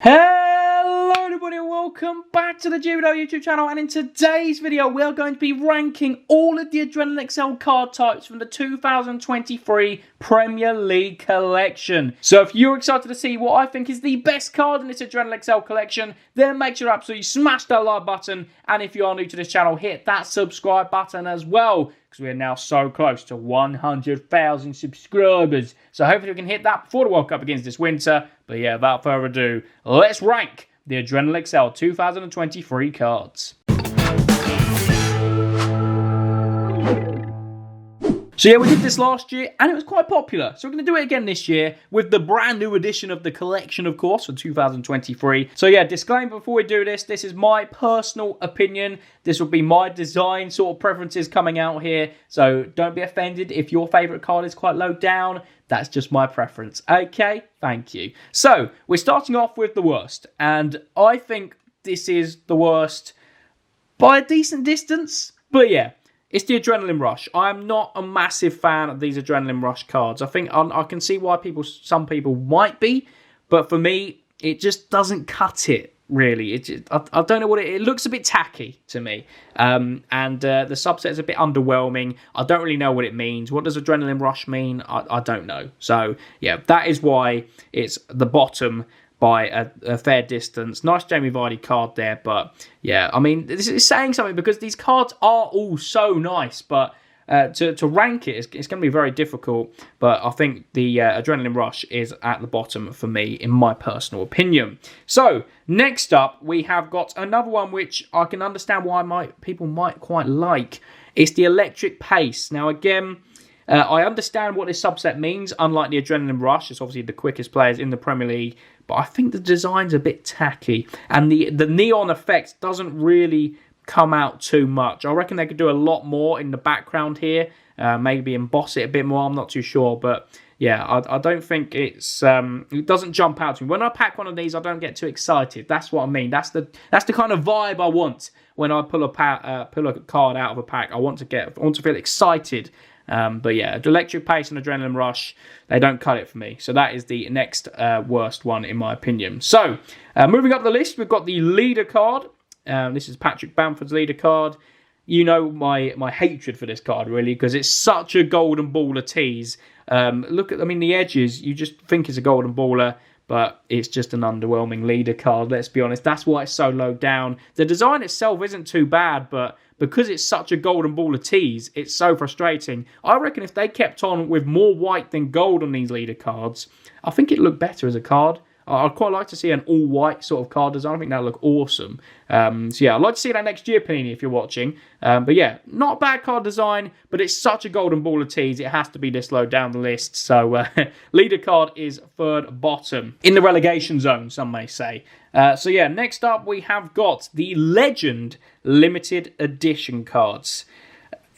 Hello everybody and welcome back to the Judo YouTube channel, and in today's video we are going to be ranking all of the Adrenalyn XL card types from the 2023 Premier League collection. So if you're excited to see what I think is the best card in this Adrenalyn XL collection, then make sure to absolutely smash that like button, and if you are new to this channel, hit that subscribe button as well, because we are now so close to 100,000 subscribers. So hopefully we can hit that before the World Cup begins this winter. But yeah, without further ado, let's rank the Adrenalyn XL 2023 cards. So yeah, we did this last year, and it was quite popular. So we're going to do it again this year with the brand new edition of the collection, of course, for 2023. So yeah, disclaimer before we do this, this is my personal opinion. This will be my design sort of preferences coming out here. So don't be offended if your favourite card is quite low down. That's just my preference. Okay, thank you. So we're starting off with the worst, and I think this is the worst by a decent distance. But yeah, it's the Adrenalyn Rush. I'm not a massive fan of these Adrenalyn Rush cards. I think I can see why some people might be, but for me, it just doesn't cut it, really. I don't know what it looks a bit tacky to me. The subset is a bit underwhelming. I don't really know what it means. What does Adrenalyn Rush mean? I don't know. So, yeah, that is why it's the bottom by a fair distance. Nice Jamie Vardy card there, but yeah, I mean, this is saying something because these cards are all so nice, but to rank it, it's going to be very difficult. But I think the Adrenalyn Rush is at the bottom for me, in my personal opinion. So, next up, we have got another one which I can understand why people might quite like. It's the Electric Pace. Now, again, I understand what this subset means. Unlike the Adrenalyn Rush, it's obviously the quickest players in the Premier League, but I think the design's a bit tacky, and the neon effect doesn't really come out too much. I reckon they could do a lot more in the background here, maybe emboss it a bit more. I'm not too sure, but yeah, I don't think it doesn't jump out to me. When I pack one of these, I don't get too excited. That's what I mean. That's the kind of vibe I want when I pull a card out of a pack. I want to feel excited. But yeah, Electric Pace and Adrenalyn Rush, they don't cut it for me. So that is the next worst one, in my opinion. So, moving up the list, we've got the leader card. This is Patrick Bamford's leader card. You know my hatred for this card, really, because it's such a golden baller tease. Look at, the edges, you just think it's a golden baller, but it's just an underwhelming leader card, let's be honest. That's why it's so low down. The design itself isn't too bad, but because it's such a golden baller tease, it's so frustrating. I reckon if they kept on with more white than gold on these leader cards, I think it'd look better as a card. I'd quite like to see an all-white sort of card design. I think that would look awesome. So yeah, I'd like to see that next year, Panini, if you're watching. But yeah, not a bad card design, but it's such a golden baller tease, it has to be this low down the list. So leader card is third bottom. In the relegation zone, some may say. So yeah, next up we have got the Legend Limited Edition cards.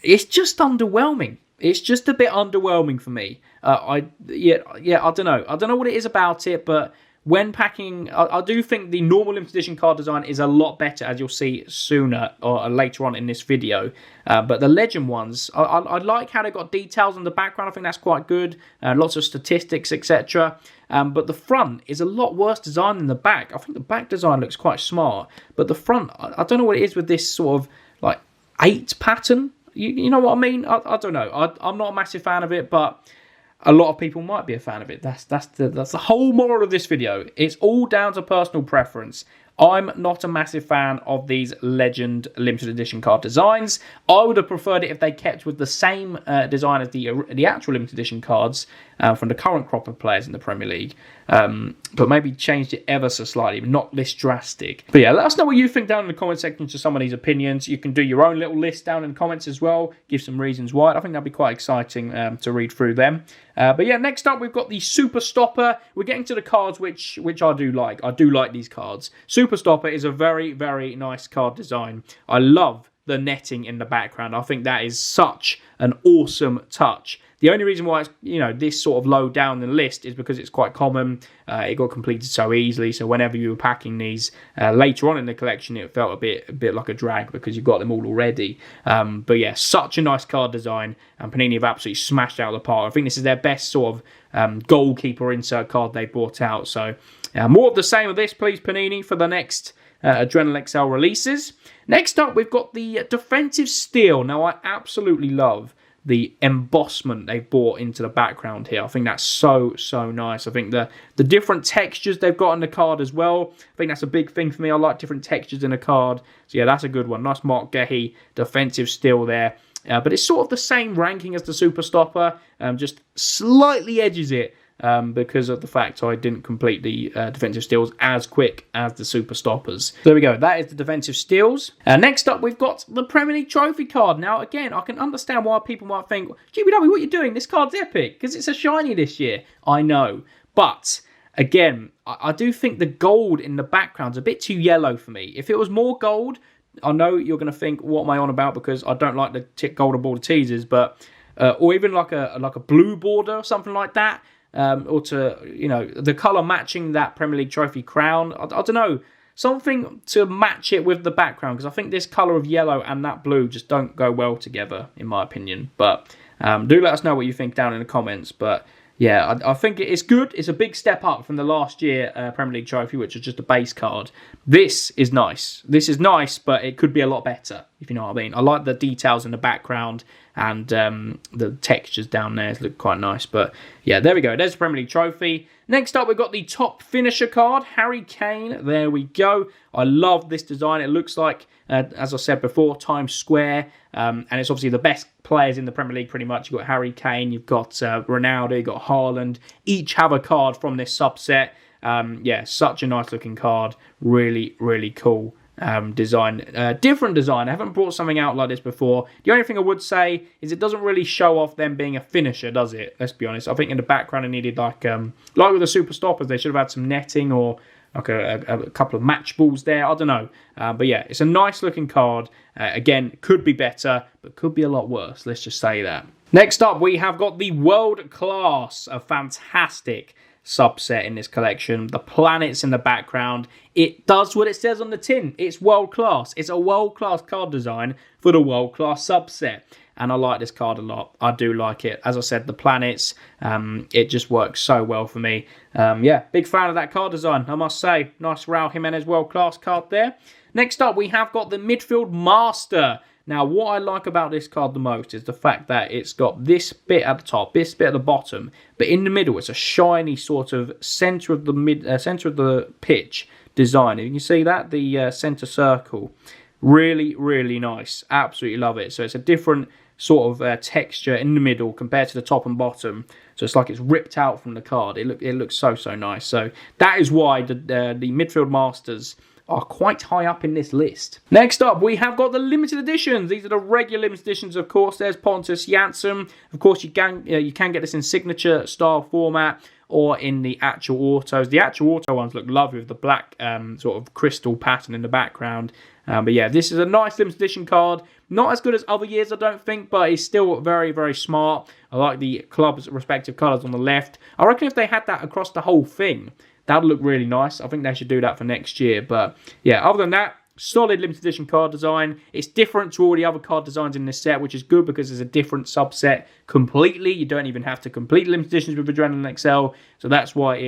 It's just underwhelming. It's just a bit underwhelming for me. I don't know. I don't know what it is about it, but when packing, I do think the normal limited edition card design is a lot better, as you'll see sooner or later on in this video. But the Legend ones, I like how they got details on the background. I think that's quite good. Lots of statistics, etc. But the front is a lot worse design than the back. I think the back design looks quite smart, but the front, I don't know what it is with this sort of like 8 pattern. You know what I mean? I don't know. I'm not a massive fan of it, but a lot of people might be a fan of it. That's the whole moral of this video. It's all down to personal preference. I'm not a massive fan of these Legend Limited Edition card designs. I would have preferred it if they kept with the same design as the actual Limited Edition cards from the current crop of players in the Premier League. But maybe changed it ever so slightly, not this drastic. But yeah, let us know what you think down in the comment section to some of these opinions. You can do your own little list down in the comments as well. Give some reasons why. I think that'd be quite exciting to read through them. But yeah, next up we've got the Superstopper. We're getting to the cards which I do like. I do like these cards. Superstopper is a very, very nice card design. I love the netting in the background. I think that is such an awesome touch. The only reason why it's, this sort of low down the list is because it's quite common. It got completed so easily, so whenever you were packing these later on in the collection, it felt a bit like a drag because you got them all already. But yeah, such a nice card design, and Panini have absolutely smashed out of the park. I think this is their best sort of goalkeeper insert card they brought out. So More of the same of this, please, Panini, for the next Adrenalyn XL releases. Next up, we've got the defensive steel. Now, I absolutely love the embossment they've brought into the background here. I think that's so nice. I think the different textures they've got on the card as well, I think that's a big thing for me. I like different textures in a card. So yeah, that's a good one. Nice Mark Gehi defensive steel there. But it's sort of the same ranking as the Superstopper, just slightly edges it because of the fact I didn't complete the defensive steals as quick as the Superstoppers. There we go. That is the defensive steals. Next up, we've got the Premier League trophy card. Now, again, I can understand why people might think, GBW, what are you doing? This card's epic because it's a shiny this year. I know. But, again, I do think the gold in the background's a bit too yellow for me. If it was more gold, I know you're going to think, what am I on about? Because I don't like the golden border teasers, but or even like a blue border or something like that. Or to, the colour matching that Premier League trophy crown. I don't know, something to match it with the background, because I think this colour of yellow and that blue just don't go well together, in my opinion. But do let us know what you think down in the comments. But yeah, I think it's good. It's a big step up from the last year Premier League trophy, which was just a base card. This is nice. This is nice, but it could be a lot better, if you know what I mean. I like the details in the background, and the textures down there look quite nice. But yeah, there we go. There's the Premier League trophy. Next up, we've got the top finisher card, Harry Kane. There we go. I love this design. It looks like, as I said before, Times Square. And it's obviously the best players in the Premier League, pretty much. You've got Harry Kane, you've got Ronaldo, you've got Haaland. Each have a card from this subset. Yeah, such a nice looking card. Really, really cool. Design, different design. I haven't brought something out like this before. The only thing I would say is it doesn't really show off them being a finisher, does it? Let's be honest. I think in the background it needed like with the Superstoppers, they should have had some netting or like a couple of match balls there. I don't know. But yeah, it's a nice looking card. Again, could be better, but could be a lot worse. Let's just say that. Next up, we have got the World Class, a fantastic subset in this collection. The planets in the background, it does what it says on the tin. It's world class. It's a world class card design for the world class subset, and I like this card a lot. I do like it. As I said, the planets, it just works so well for me. Yeah, big fan of that card design, I must say. Nice Raul Jimenez world class card there. Next up, we have got the Midfield Master. Now, what I like about this card the most is the fact that it's got this bit at the top, this bit at the bottom, but in the middle, it's a shiny sort of centre of the pitch design. You can see that, the centre circle. Really, really nice. Absolutely love it. So it's a different sort of texture in the middle compared to the top and bottom. So it's like it's ripped out from the card. It looks so nice. So that is why the Midfield Masters are quite high up in this list. Next up, we have got the limited editions. These are the regular limited editions, of course. There's Pontus Jansson. Of course, you can get this in signature style format or in the actual autos. The actual auto ones look lovely with the black sort of crystal pattern in the background. But yeah, this is a nice limited edition card. Not as good as other years, I don't think, but it's still very, very smart. I like the club's respective colours on the left. I reckon if they had that across the whole thing, that would look really nice. I think they should do that for next year. But yeah, other than that, solid limited edition card design. It's different to all the other card designs in this set, which is good because it's a different subset completely. You don't even have to complete limited editions with Adrenalyn XL. So that's why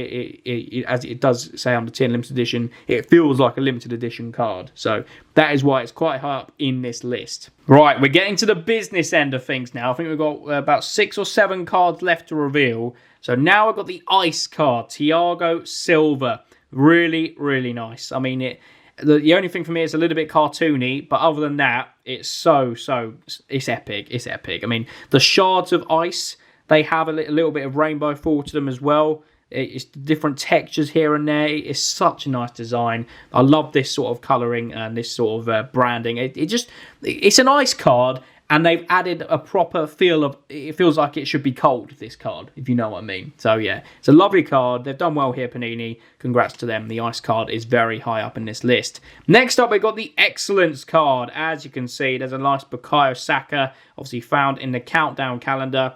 as it does say on the tin, limited edition, it feels like a limited edition card. So that is why it's quite high up in this list. Right, we're getting to the business end of things now. I think we've got about 6 or 7 cards left to reveal. So now I've got the Ice card, Thiago Silva. Really, really nice. I mean, the only thing for me is a little bit cartoony, but other than that, it's it's epic. It's epic. I mean, the shards of ice, they have a little bit of rainbow fall to them as well. It's different textures here and there. It's such a nice design. I love this sort of colouring and this sort of branding. It's an ice card, and they've added a proper feel of, it feels like it should be cold, this card, if you know what I mean. So yeah, it's a lovely card. They've done well here, Panini. Congrats to them. The Ice card is very high up in this list. Next up, we've got the Excellence card. As you can see, there's a nice Bukayo Saka, obviously found in the countdown calendar.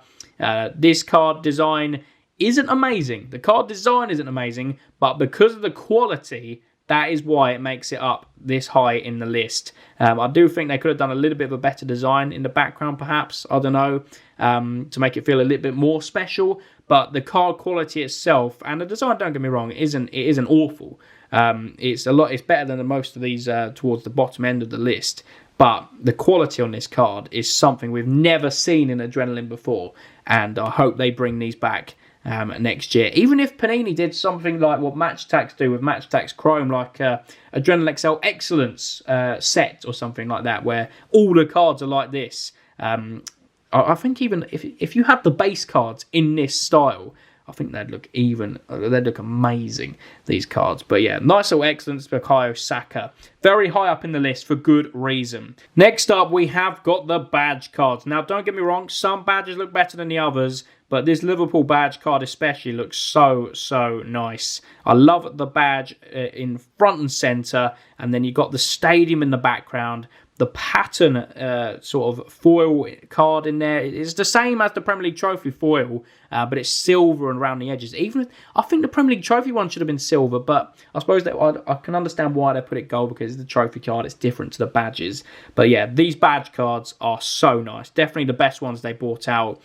This card design isn't amazing. The card design isn't amazing, but because of the quality, that is why it makes it up this high in the list. I do think they could have done a little bit of a better design in the background, perhaps. I don't know, to make it feel a little bit more special. but the card quality itself and the design, don't get me wrong, it isn't awful. It's better than most of these towards the bottom end of the list. But the quality on this card is something we've never seen in Adrenalyn before, and I hope they bring these back next year. Even if Panini did something like what Match Tax do with Match Tax Chrome, like Adrenalyn XL Excellence set or something like that, where all the cards are like this. I think even if you had the base cards in this style, I think they'd look amazing, these cards. But yeah, nice little Excellence Bukayo Saka. Very high up in the list for good reason. Next up, we have got the badge cards. Now, don't get me wrong, some badges look better than the others, but this Liverpool badge card especially looks so, so nice. I love the badge in front and centre, and then you've got the stadium in the background. The pattern sort of foil card in there is the same as the Premier League Trophy foil, but it's silver and around the edges. I think the Premier League Trophy one should have been silver, but I suppose that I can understand why they put it gold, because it's the trophy card. It's different to the badges. But yeah, these badge cards are so nice. Definitely the best ones they brought out.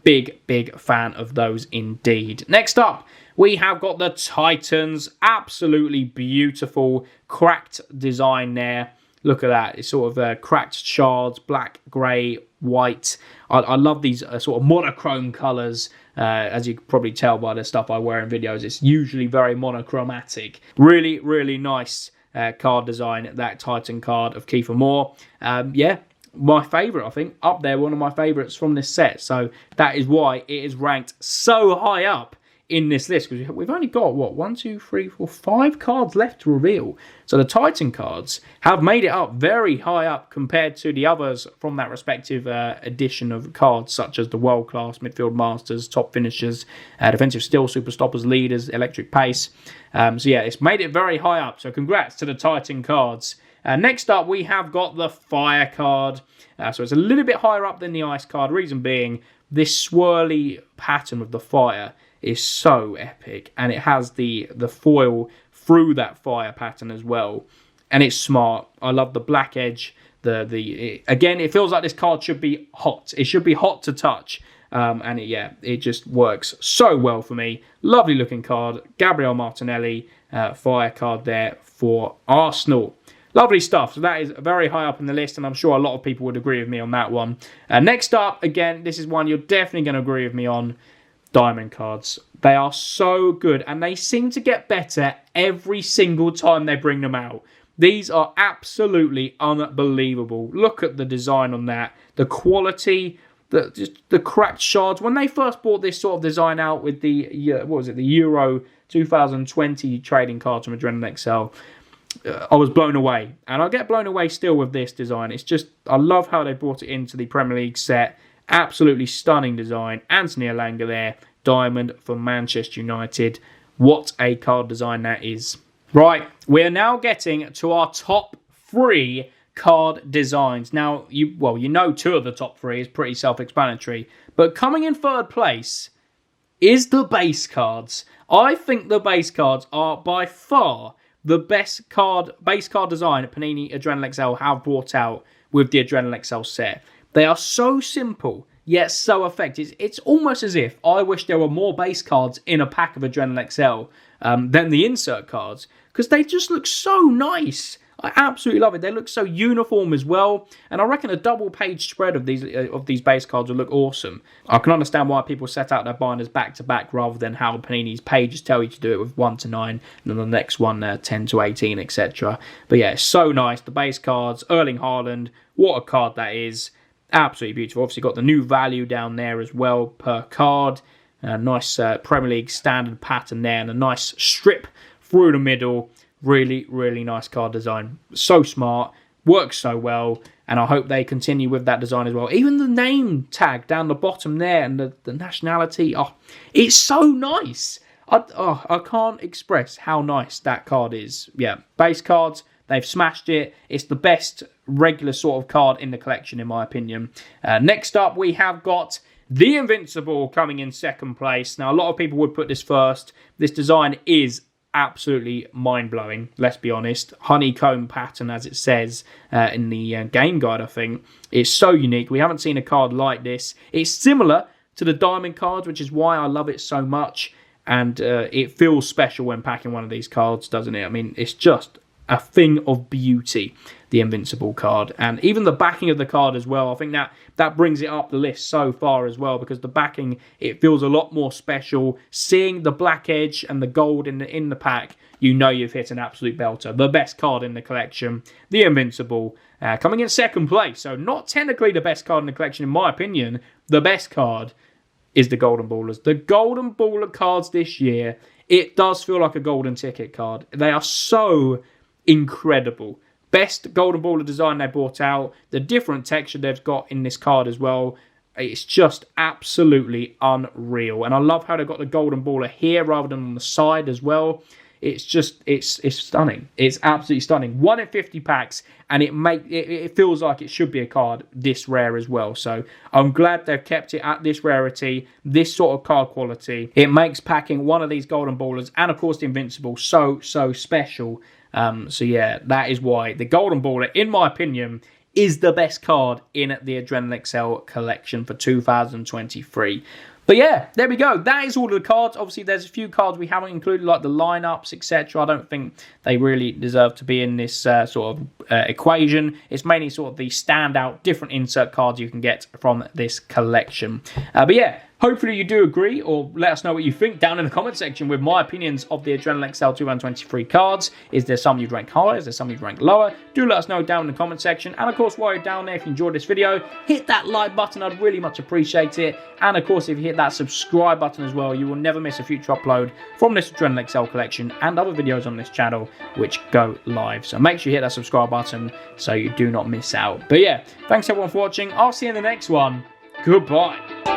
Big fan of those indeed. Next up, we have got the Titans. Absolutely beautiful, cracked design there. Look at that. It's sort of cracked shards, black, grey, white. I love these sort of monochrome colours. As you can probably tell by the stuff I wear in videos, it's usually very monochromatic. Really, really nice card design, that Titan card of Kiefer Moore. Yeah, my favourite, I think. Up there, one of my favourites from this set. So that is why it is ranked so high up in this list, because we've only got, what, 1, 2, 3, 4, 5 cards left to reveal. So the Titan cards have made it up very high up compared to the others from that respective edition of cards, such as the World Class, Midfield Masters, Top Finishers, Defensive Still, Superstoppers, Leaders, Electric Pace. So yeah, it's made it very high up. So congrats to the Titan cards. Next up, we have got the Fire card. So it's a little bit higher up than the Ice card. Reason being, this swirly pattern of the fire is so epic, and it has the foil through that fire pattern as well, and it's smart. I love the black edge. Again, it feels like this card should be hot. It should be hot to touch, and it just works so well for me. Lovely looking card. Gabriel Martinelli fire card there for Arsenal. Lovely stuff. So that is very high up in the list, and I'm sure a lot of people would agree with me on that one. Next up, again, this is one you're definitely going to agree with me on. Diamond cards. They are so good, and they seem to get better every single time they bring them out. These are absolutely unbelievable. Look at the design on that. The quality, the cracked shards. When they first brought this sort of design out with the Euro 2020 trading cards from Adrenalyn XL, I was blown away, and I get blown away still with this design. It's just, I love how they brought it into the Premier League set. Absolutely stunning design. Anthony Elanga there, diamond for Manchester United. What a card design that is. Right, we're now getting to our top 3 card designs. Now, you know 2 of the top 3 is pretty self-explanatory, but coming in 3rd place is the base cards. I think the base cards are by far the best base card design Panini Adrenalyn XL have brought out with the Adrenalyn XL set. They are so simple, yet so effective. It's almost as if I wish there were more base cards in a pack of Adrenalyn XL than the insert cards, because they just look so nice. I absolutely love it. They look so uniform as well, and I reckon a double page spread of these base cards will look awesome. I can understand why people set out their binders back to back rather than how Panini's pages tell you to do it with 1 to 9, and then the next one 10 to 18, etc. But yeah, it's so nice. The base cards, Erling Haaland, what a card that is. Absolutely beautiful. Obviously got the new value down there as well per card. A nice Premier League standard pattern there, and a nice strip through the middle. Really, really nice card design. So smart. Works so well. And I hope they continue with that design as well. Even the name tag down the bottom there and the nationality. Oh, it's so nice. I can't express how nice that card is. Yeah, base cards. They've smashed it. It's the best regular sort of card in the collection, in my opinion. Next up, we have got the Invincible coming in 2nd place. Now, a lot of people would put this first. This design is absolutely mind-blowing, let's be honest. Honeycomb pattern, as it says in the game guide, I think. It's so unique. We haven't seen a card like this. It's similar to the diamond cards, which is why I love it so much. And it feels special when packing one of these cards, doesn't it? I mean, it's just a thing of beauty, the Invincible card. And even the backing of the card as well, I think that brings it up the list so far as well, because the backing, it feels a lot more special. Seeing the black edge and the gold in the pack, you know you've hit an absolute belter. The best card in the collection, the Invincible, coming in second place. So not technically the best card in the collection, in my opinion. The best card is the Golden Ballers. The Golden Baller cards this year, it does feel like a golden ticket card. They are so incredible. Best Golden Baller design they brought out. The different texture they've got in this card as well. It's just absolutely unreal. And I love how they've got the Golden Baller here rather than on the side as well. It's just, it's stunning. It's absolutely stunning. 1 in 50 packs, and it feels like it should be a card this rare as well. So I'm glad they've kept it at this rarity, this sort of card quality. It makes packing one of these Golden Ballers, and of course the Invincible, so special. So yeah, that is why the Golden Baller, in my opinion, is the best card in the Adrenalyn XL collection for 2023. But yeah, there we go. That is all of the cards. Obviously, there's a few cards we haven't included, like the lineups, etc. I don't think they really deserve to be in this sort of equation. It's mainly sort of the standout, different insert cards you can get from this collection. But yeah, hopefully you do agree, or let us know what you think down in the comment section with my opinions of the Adrenalyn XL 2023 cards. Is there some you'd rank higher? Is there some you'd rank lower? Do let us know down in the comment section. And of course, while you're down there, if you enjoyed this video, hit that like button. I'd really much appreciate it. And of course, if you hit that subscribe button as well, you will never miss a future upload from this Adrenalyn XL collection and other videos on this channel which go live. So make sure you hit that subscribe button so you do not miss out. But yeah, thanks everyone for watching. I'll see you in the next one. Goodbye.